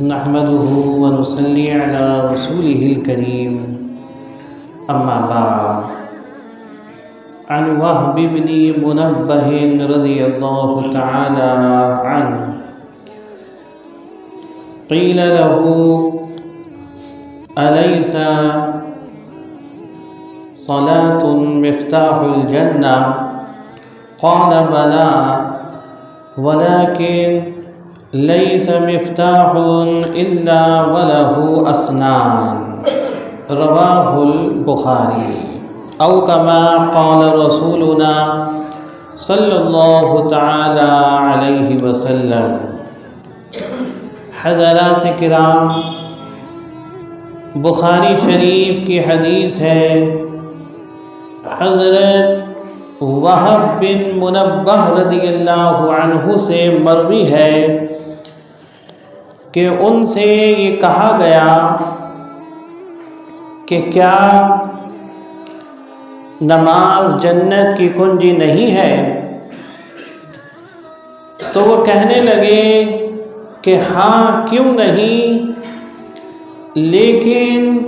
نحمده ونصلي على رسوله الكريم أما بعد. عن وهب بن منبه رضي الله تعالى عنه قيل له: أليس صلاة مفتاح الجنة؟ قال: بلى، ولكن ليس مفتاح إلا وله أسنان. رواه البخاري. أو كما قال رسولنا صلی اللہ تعالی علیہ وسلم. حضرات کرام، بخاری شریف کی حدیث ہے، حضرت وہب بن منبہ رضی اللہ عنہ سے مروی ہے کہ ان سے یہ کہا گیا کہ کیا نماز جنت کی کنجی نہیں ہے؟ تو وہ کہنے لگے کہ ہاں، کیوں نہیں، لیکن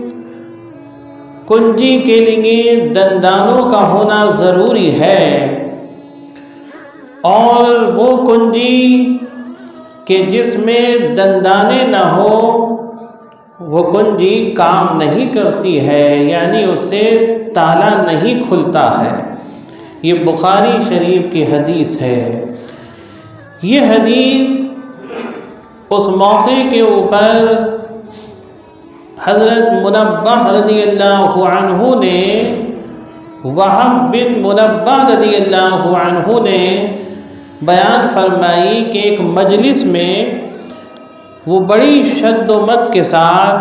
کنجی کے لیے دندانوں کا ہونا ضروری ہے، اور وہ کنجی کہ جس میں دندانے نہ ہو وہ کنجی کام نہیں کرتی ہے، یعنی اس سے تالا نہیں کھلتا ہے. یہ بخاری شریف کی حدیث ہے. یہ حدیث اس موقع کے اوپر حضرت منبہ رضی اللہ عنہ نے، وہب بن منبہ رضی اللہ عنہ نے بیان فرمائی کہ ایک مجلس میں وہ بڑی شد و مت کے ساتھ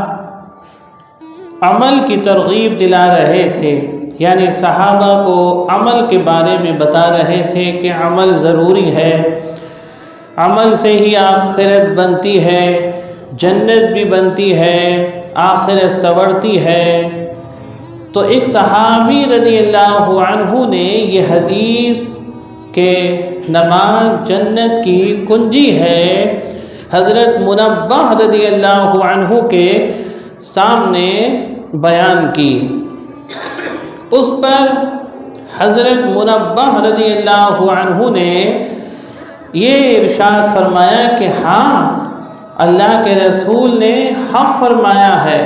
عمل کی ترغیب دلا رہے تھے، یعنی صحابہ کو عمل کے بارے میں بتا رہے تھے کہ عمل ضروری ہے، عمل سے ہی آخرت بنتی ہے، جنت بھی بنتی ہے، آخرت سنورتی ہے. تو ایک صحابی رضی اللہ عنہ نے یہ حدیث کہ نماز جنت کی کنجی ہے حضرت منبہ رضی اللہ عنہ کے سامنے بیان کی. اس پر حضرت منبہ رضی اللہ عنہ نے یہ ارشاد فرمایا کہ ہاں، اللہ کے رسول نے حق فرمایا ہے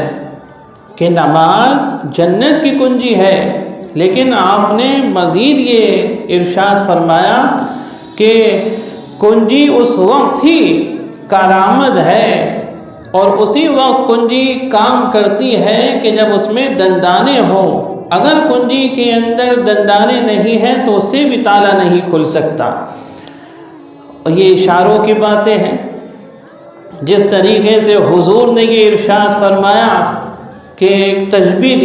کہ نماز جنت کی کنجی ہے، لیکن آپ نے مزید یہ ارشاد فرمایا کہ کنجی اس وقت ہی کارآمد ہے اور اسی وقت کنجی کام کرتی ہے کہ جب اس میں دندانے ہوں. اگر کنجی کے اندر دندانے نہیں ہیں تو اس سے بھی تالا نہیں کھل سکتا. یہ اشاروں کی باتیں ہیں. جس طریقے سے حضور نے یہ ارشاد فرمایا کہ ایک تشبیہ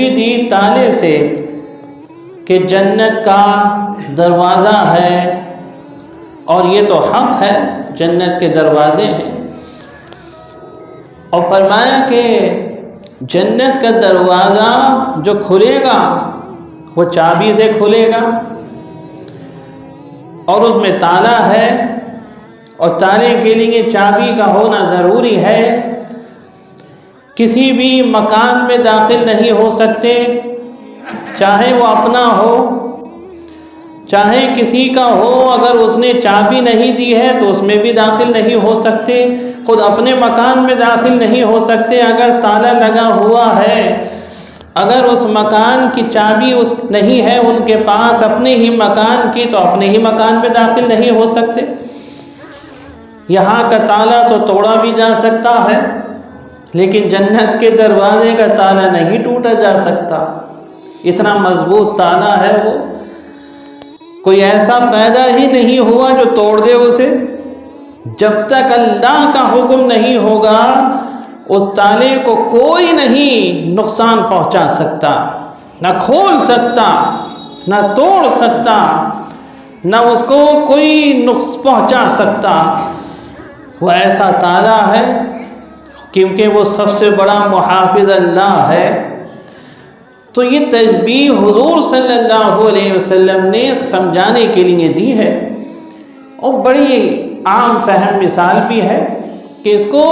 دی تالے سے کہ جنت کا دروازہ ہے، اور یہ تو حق ہے، جنت کے دروازے ہیں، اور فرمایا کہ جنت کا دروازہ جو کھلے گا وہ چابی سے کھلے گا، اور اس میں تالا ہے، اور تالے کے لیے چابی کا ہونا ضروری ہے. کسی بھی مکان میں داخل نہیں ہو سکتے، چاہے وہ اپنا ہو چاہے کسی کا ہو. اگر اس نے چابی نہیں دی ہے تو اس میں بھی داخل نہیں ہو سکتے. خود اپنے مکان میں داخل نہیں ہو سکتے اگر تالا لگا ہوا ہے. اگر اس مکان کی چابی نہیں ہے ان کے پاس اپنے ہی مکان کی، تو اپنے ہی مکان میں داخل نہیں ہو سکتے. یہاں کا تالا تو توڑا بھی جا سکتا ہے، لیکن جنت کے دروازے کا تالا نہیں ٹوٹا جا سکتا. اتنا مضبوط تالا ہے وہ. کوئی ایسا پیدا ہی نہیں ہوا جو توڑ دے اسے. جب تک اللہ کا حکم نہیں ہوگا اس تالے کو کوئی نہیں نقصان پہنچا سکتا، نہ کھول سکتا، نہ توڑ سکتا، نہ اس کو کوئی نقص پہنچا سکتا. وہ ایسا تالا ہے کیونکہ وہ سب سے بڑا محافظ اللہ ہے. تو یہ تشبیہ حضور صلی اللہ علیہ وسلم نے سمجھانے کے لیے دی ہے، اور بڑی عام فہم مثال بھی ہے کہ اس کو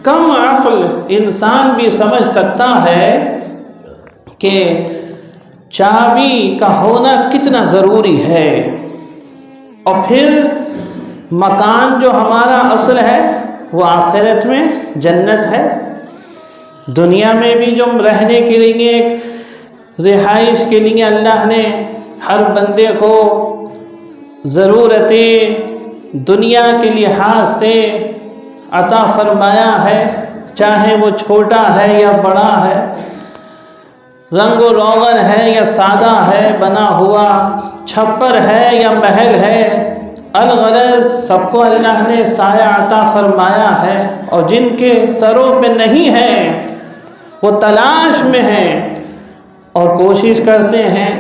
کم عقل انسان بھی سمجھ سکتا ہے کہ چابی کا ہونا کتنا ضروری ہے۔ اور پھر مکان جو ہمارا اصل ہے وہ آخرت میں جنت ہے۔ دنیا میں بھی جو رہنے کے لیے ایک رہائش کے لیے اللہ نے ہر بندے کو ضرورتیں دنیا کے لحاظ سے عطا فرمایا ہے، چاہے وہ چھوٹا ہے یا بڑا ہے، رنگ و روغن ہے یا سادہ ہے بنا ہوا، چھپر ہے یا محل ہے، الغرض سب کو اللہ نے سایہ عطا فرمایا ہے۔ اور جن کے سروں پہ نہیں ہے وہ تلاش میں ہیں اور کوشش کرتے ہیں،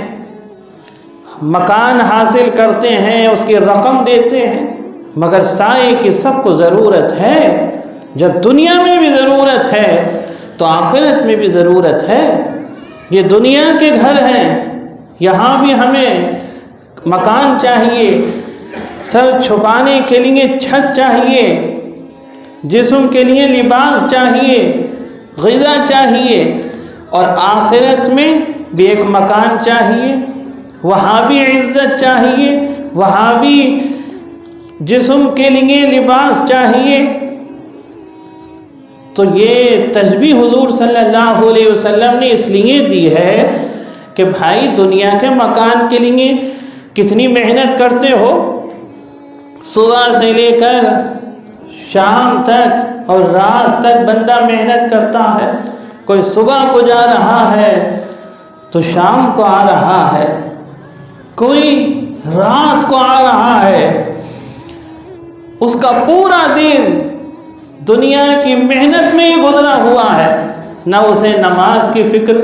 مکان حاصل کرتے ہیں، اس کی رقم دیتے ہیں، مگر سائے کی سب کو ضرورت ہے۔ جب دنیا میں بھی ضرورت ہے تو آخرت میں بھی ضرورت ہے۔ یہ دنیا کے گھر ہیں، یہاں بھی ہمیں مکان چاہیے، سر چھپانے کے لیے چھت چاہیے، جسم کے لیے لباس چاہیے، غذا چاہیے، اور آخرت میں بھی ایک مکان چاہیے، وہاں بھی عزت چاہیے، وہاں بھی جسم کے لیے لباس چاہیے۔ تو یہ تشبیہ حضور صلی اللہ علیہ وسلم نے اس لیے دی ہے کہ بھائی دنیا کے مکان کے لیے کتنی محنت کرتے ہو، صبح سے لے کر شام تک اور رات تک بندہ محنت کرتا ہے، کوئی صبح کو جا رہا ہے تو شام کو آ رہا ہے، کوئی رات کو آ رہا ہے، اس کا پورا دن دنیا کی محنت میں ہی گزرا ہوا ہے، نہ اسے نماز کی فکر،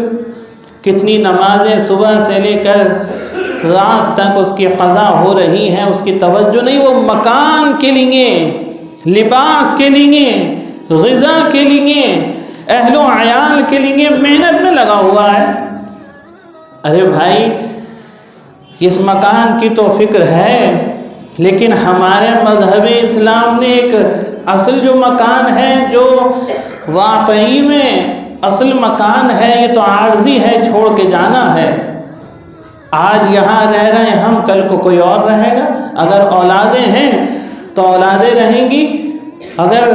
کتنی نمازیں صبح سے لے کر رات تک اس کی قضا ہو رہی ہیں، اس کی توجہ نہیں، وہ مکان کے لیے، لباس کے لیے، غذا کے لیے، اہل و عیال کے لیے محنت میں لگا ہوا ہے۔ ارے بھائی اس مکان کی تو فکر ہے، لیکن ہمارے مذہب اسلام نے ایک اصل جو مکان ہے، جو واقعی میں اصل مکان ہے، یہ تو عارضی ہے، چھوڑ کے جانا ہے۔ آج یہاں رہ رہے ہیں ہم، کل کو کوئی اور رہے گا، اگر اولادیں ہیں تو اولادیں رہیں گی، اگر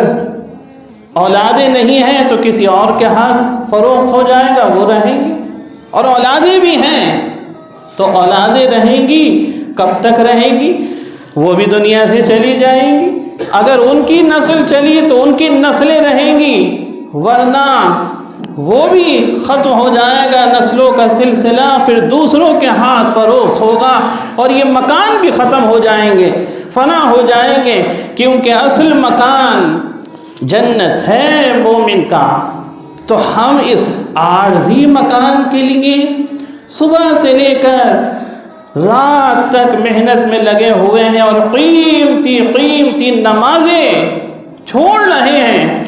اولادیں نہیں ہیں تو کسی اور کے ہاتھ فروخت ہو جائے گا، وہ رہیں گی، اور اولادیں بھی ہیں تو اولادیں رہیں گی، کب تک رہیں گی؟ وہ بھی دنیا سے چلی جائیں گی، اگر ان کی نسل چلی تو ان کی نسلیں رہیں گی، ورنہ وہ بھی ختم ہو جائے گا نسلوں کا سلسلہ، پھر دوسروں کے ہاتھ فروخت ہوگا، اور یہ مکان بھی ختم ہو جائیں گے، فنا ہو جائیں گے، کیونکہ اصل مکان جنت ہے مومن کا۔ تو ہم اس عارضی مکان کے لیے صبح سے لے کر رات تک محنت میں لگے ہوئے ہیں، اور قیمتی قیمتی نمازیں چھوڑ رہے ہیں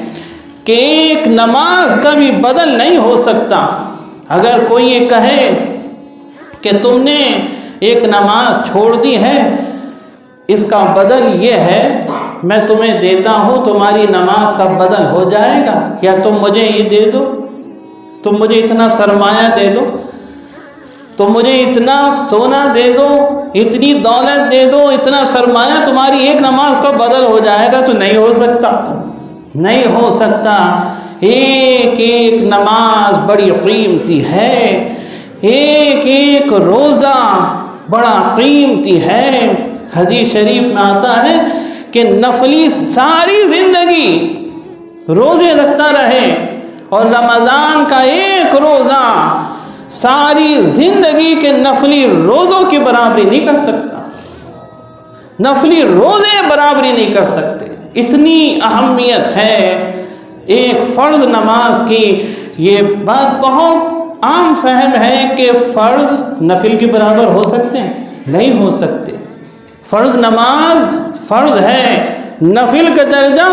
کہ ایک نماز کا بھی بدل نہیں ہو سکتا۔ اگر کوئی یہ کہے کہ تم نے ایک نماز چھوڑ دی ہے، اس کا بدل یہ ہے میں تمہیں دیتا ہوں، تمہاری نماز کا بدل ہو جائے گا، یا تم مجھے یہ دے دو، تم مجھے اتنا سرمایہ دے دو، تم مجھے اتنا سونا دے دو، اتنی دولت دے دو، اتنا سرمایہ، تمہاری ایک نماز کا بدل ہو جائے گا۔ تو نہیں ہو سکتا، نہیں ہو سکتا۔ ایک ایک نماز بڑی قیمتی ہے، ایک ایک روزہ بڑا قیمتی ہے۔ حدیث شریف میں آتا ہے کہ نفلی ساری زندگی روزے رکھتا رہے، اور رمضان کا ایک روزہ ساری زندگی کے نفلی روزوں کی برابری نہیں کر سکتا، نفلی روزے برابری نہیں کر سکتے۔ اتنی اہمیت ہے ایک فرض نماز کی۔ یہ بات بہت عام فہم ہے کہ فرض نفل کے برابر ہو سکتے ہیں، نہیں ہو سکتے۔ فرض نماز فرض ہے، نفل کا درجہ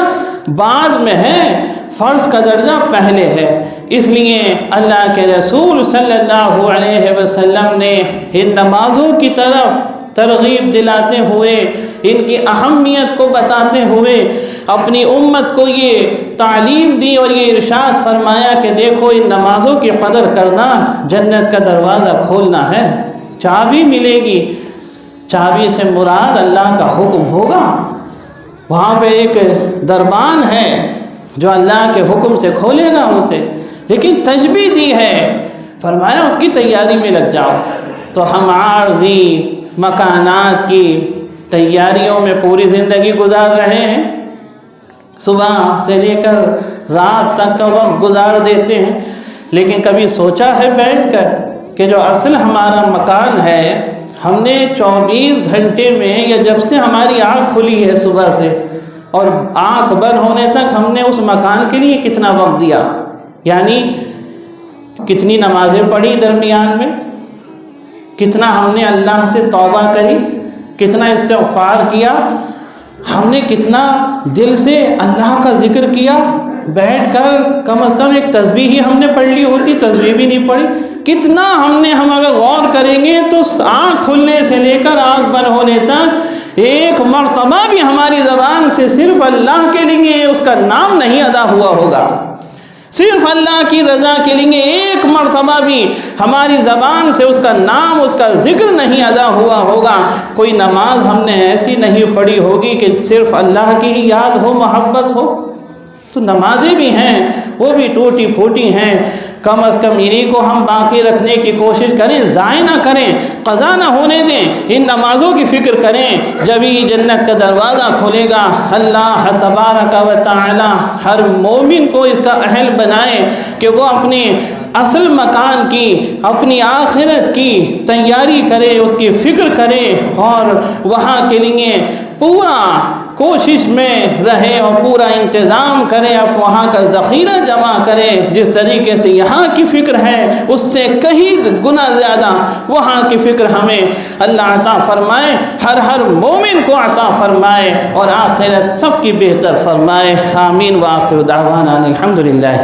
بعد میں ہے، فرض کا درجہ پہلے ہے۔ اس لیے اللہ کے رسول صلی اللہ علیہ وسلم نے ان نمازوں کی طرف ترغیب دلاتے ہوئے، ان کی اہمیت کو بتاتے ہوئے اپنی امت کو یہ تعلیم دی اور یہ ارشاد فرمایا کہ دیکھو ان نمازوں کی قدر کرنا، جنت کا دروازہ کھولنا ہے، چابی ملے گی، چابی سے مراد اللہ کا حکم ہوگا، وہاں پہ ایک دربان ہے جو اللہ کے حکم سے کھولے گا اسے، لیکن تجبیہ دی ہے، فرمایا اس کی تیاری میں لگ جاؤ۔ تو ہم عارضی مکانات کی تیاریوں میں پوری زندگی گزار رہے ہیں، صبح سے لے کر رات تک کا وقت گزار دیتے ہیں، لیکن کبھی سوچا ہے بیٹھ کر کہ جو اصل ہمارا مکان ہے، ہم نے 24 گھنٹے میں یا جب سے ہماری آنکھ کھلی ہے صبح سے اور آنکھ بند ہونے تک ہم نے اس مکان کے لیے کتنا وقت دیا، یعنی کتنی نمازیں پڑھی درمیان میں، کتنا ہم نے اللہ سے توبہ کری، کتنا استغفار کیا، ہم نے کتنا دل سے اللہ کا ذکر کیا، بیٹھ کر کم از کم ایک تسبیح ہی ہم نے پڑھ لی ہوتی، تسبیح بھی نہیں پڑھی، کتنا ہم اگر غور کریں گے تو آنکھ کھلنے سے لے کر آنکھ بند ہونے تک ایک مرتبہ بھی ہماری زبان سے صرف اللہ کے لیے اس کا نام نہیں ادا ہوا ہوگا، صرف اللہ کی رضا کے لیے ایک مرتبہ بھی ہماری زبان سے اس کا نام، اس کا ذکر نہیں ادا ہوا ہوگا، کوئی نماز ہم نے ایسی نہیں پڑھی ہوگی کہ صرف اللہ کی ہی یاد ہو، محبت ہو۔ تو نمازیں بھی ہیں وہ بھی ٹوٹی پھوٹی ہیں، کم از کم انہی کو ہم باقی رکھنے کی کوشش کریں، ضائع نہ کریں، قضا نہ ہونے دیں، ان نمازوں کی فکر کریں، جبھی جنت کا دروازہ کھلے گا۔ اللہ تبارک و تعالی ہر مومن کو اس کا اہل بنائے کہ وہ اپنے اصل مکان کی، اپنی آخرت کی تیاری کرے، اس کی فکر کرے اور وہاں کے لیے پورا کوشش میں رہے اور پورا انتظام کرے، اب وہاں کا ذخیرہ جمع کرے، جس طریقے سے یہاں کی فکر ہے اس سے کہیں گنا زیادہ وہاں کی فکر ہمیں اللہ عطا فرمائے، ہر مومن کو عطا فرمائے اور آخرت سب کی بہتر فرمائے۔ آمین وآخر دعوانا الحمدللہ۔